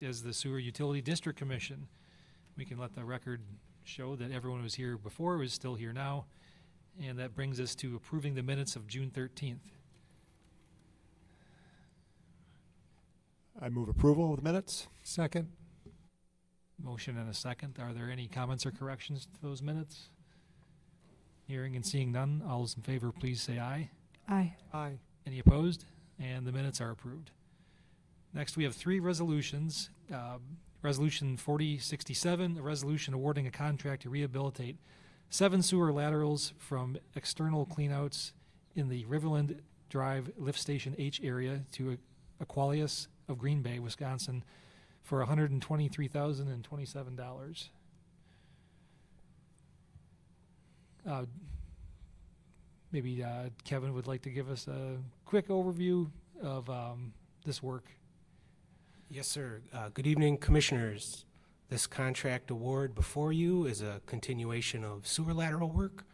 as the Sewer Utility District Commission. We can let the record show that everyone who was here before is still here now. And that brings us to approving the minutes of June 13th. I move approval of the minutes. Second. Motion and a second. Are there any comments or corrections to those minutes? Hearing and seeing none, all those in favor, please say aye. Aye. Aye. Any opposed? And the minutes are approved. Next, we have three resolutions. Resolution 4067, a resolution awarding a contract to rehabilitate 7 sewer laterals from external cleanouts in the Riverland Drive Lift Station H area to Aqualius of Green Bay, Wisconsin, for $123,027. Maybe Kevin would like to give us a quick overview of this work. Yes, sir. Good evening, Commissioners. This contract award before you is a continuation of sewer lateral work,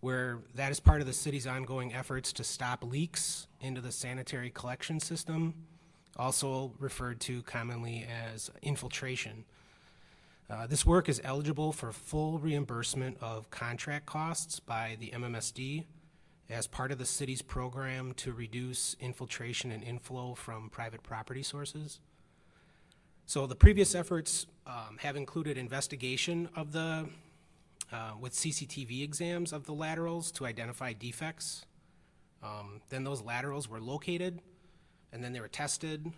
where that is part of the city's ongoing efforts to stop leaks into the sanitary collection system, also referred to commonly as infiltration. This work is eligible for full reimbursement of contract costs by the MMSD as part of the city's program to reduce infiltration and inflow from private property sources. So the previous efforts have included investigation of the, with CCTV exams of the laterals to identify defects. Then those laterals were located, and then they were tested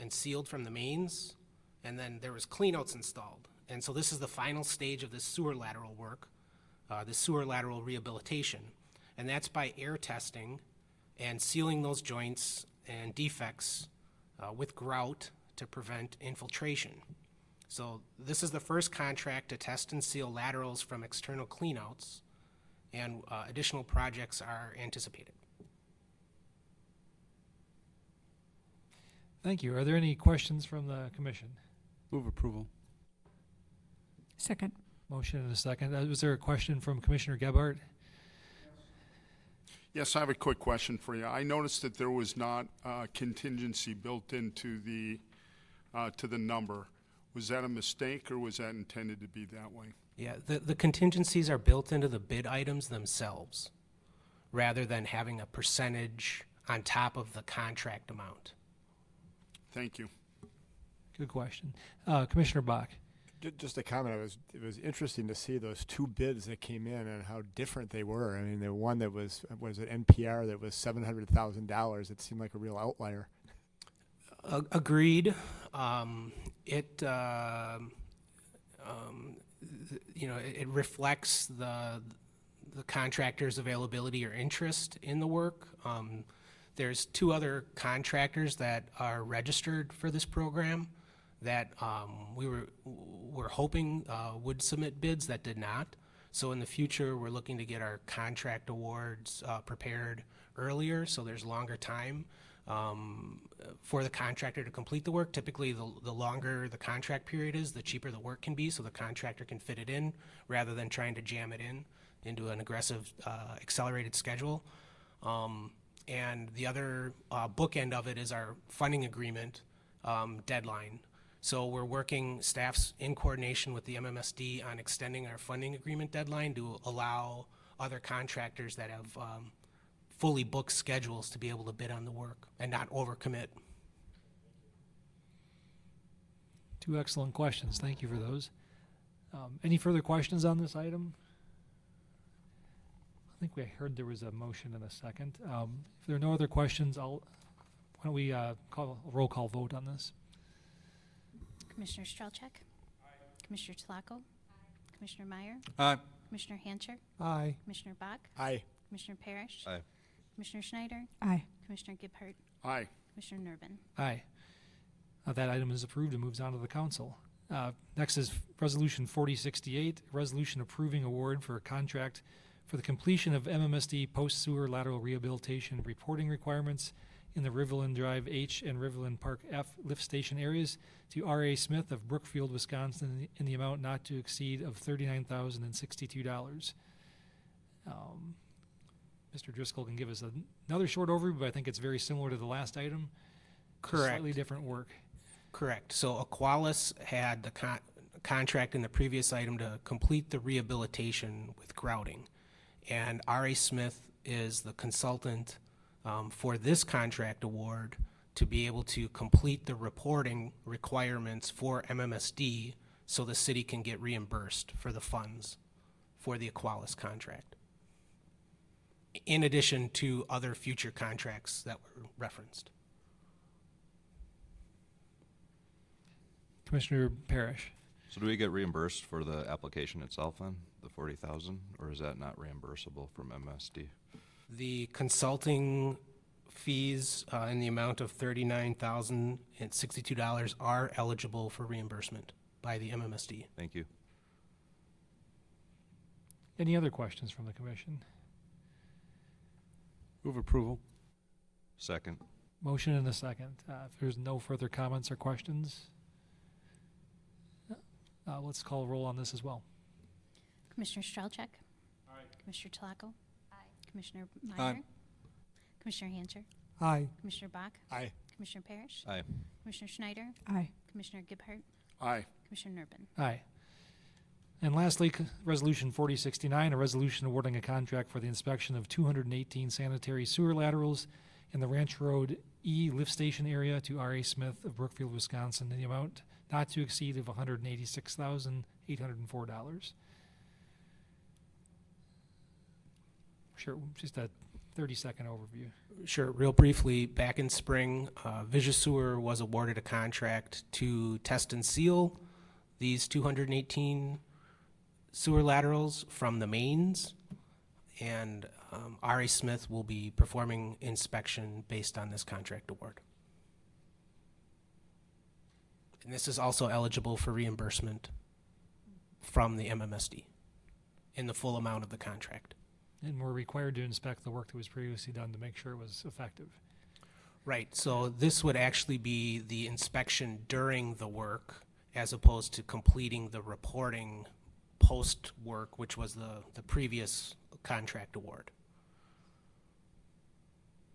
and sealed from the mains, and then there was cleanouts installed. And so this is the final stage of this sewer lateral work, the sewer lateral rehabilitation. And that's by air testing and sealing those joints and defects with grout to prevent infiltration. So this is the first contract to test and seal laterals from external cleanouts, and additional projects are anticipated. Thank you. Are there any questions from the commission? Move approval. Second. Motion and a second. Was there a question from Commissioner Gebhardt? Yes, I have a quick question for you. I noticed that there was not contingency built into the to the number. Was that a mistake, or was that intended to be that way? Yeah, the contingencies are built into the bid items themselves, rather than having a percentage on top of the contract amount. Thank you. Good question. Commissioner Bach. Just a comment. It was interesting to see those two bids that came in and how different they were. I mean, the one that was it NPR that was $700,000. It seemed like a real outlier. Agreed. It reflects the contractor's availability or interest in the work. There's 2 other contractors that are registered for this program that we were hoping would submit bids that did not. So in the future, we're looking to get our contract awards prepared earlier, so there's longer time for the contractor to complete the work. Typically, the longer the contract period is, the cheaper the work can be, so the contractor can fit it in rather than trying to jam it into an aggressive accelerated schedule. And the other bookend of it is our funding agreement deadline. So we're working, staffs in coordination with the MMSD on extending our funding agreement deadline to allow other contractors that have fully booked schedules to be able to bid on the work and not overcommit. 2 excellent questions. Thank you for those. Any further questions on this item? I think we heard there was a motion and a second. If there are no other questions, why don't we call a roll call vote on this? Commissioner Strelchak? Aye. Commissioner Tlako? Aye. Commissioner Meyer? Aye. Commissioner Hancher? Aye. Commissioner Bach? Aye. Commissioner Parrish? Aye. Commissioner Schneider? Aye. Commissioner Gebhardt? Aye. Commissioner Nervin? Aye. That item is approved and moves on to the council. Next is Resolution 4068, a resolution approving award for a contract for the completion of MMSD post-sewer lateral rehabilitation reporting requirements in the Riverland Drive H and Riverland Park F lift station areas to R.A. Smith of Brookfield, Wisconsin, in the amount not to exceed of $39,062. Mr. Driscoll can give us another short overview, but I think it's very similar to the last item. Correct. Slightly different work. Correct. So Aqualis had the contract in the previous item to complete the rehabilitation with grouting. And R.A. Smith is the consultant for this contract award to be able to complete the reporting requirements for MMSD so the city can get reimbursed for the funds for the Aqualis contract, in addition to other future contracts that were referenced. Commissioner Parrish. So do we get reimbursed for the application itself then, the 40,000, or is that not reimbursable from MSD? The consulting fees in the amount of $39,062 are eligible for reimbursement by the MMSD. Thank you. Any other questions from the commission? Move approval. Second. Motion and a second. If there's no further comments or questions, let's call a roll on this as well. Commissioner Strelchek? Aye. Commissioner Tlaco? Aye. Commissioner Meyer? Aye. Commissioner Hancher? Aye. Commissioner Bach? Aye. Commissioner Parrish? Aye. Commissioner Schneider? Aye. Commissioner Gebhardt? Aye. Commissioner Nervin? Aye. And lastly, Resolution 4069, a resolution awarding a contract for the inspection of 218 sanitary sewer laterals in the Ranch Road E lift station area to R.A. Smith of Brookfield, Wisconsin, in the amount not to exceed of $186,804. Sure, just a 30-second overview. Sure, real briefly, back in spring, Visasewer was awarded a contract to test and seal these 218 sewer laterals from the mains, and R.A. Smith will be performing inspection based on this contract award. And this is also eligible for reimbursement from the MMSD in the full amount of the contract. And we're required to inspect the work that was previously done to make sure it was effective. Right, so this would actually be the inspection during the work as opposed to completing the reporting post-work, which was the previous contract award.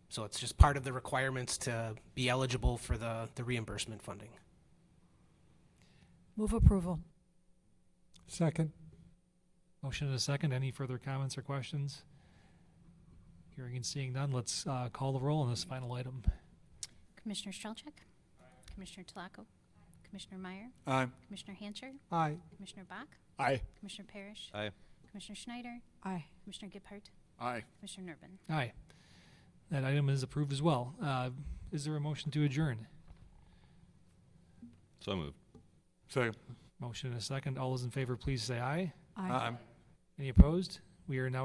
So it's just part of the requirements to be eligible for the reimbursement funding. Move approval. Second. Motion and a second. Any further comments or questions? Hearing and seeing none, let's call the roll on this final item. Commissioner Strelchek? Commissioner Tlaco? Commissioner Meyer? Aye. Commissioner Hancher? Aye. Commissioner Bach? Aye. Commissioner Parrish? Aye. Commissioner Schneider? Aye. Commissioner Gebhardt? Aye. Commissioner Nervin? Aye. That item is approved as well. Is there a motion to adjourn? So moved. Second. Motion and a second. All those in favor, please say aye. Aye. Any opposed? We are now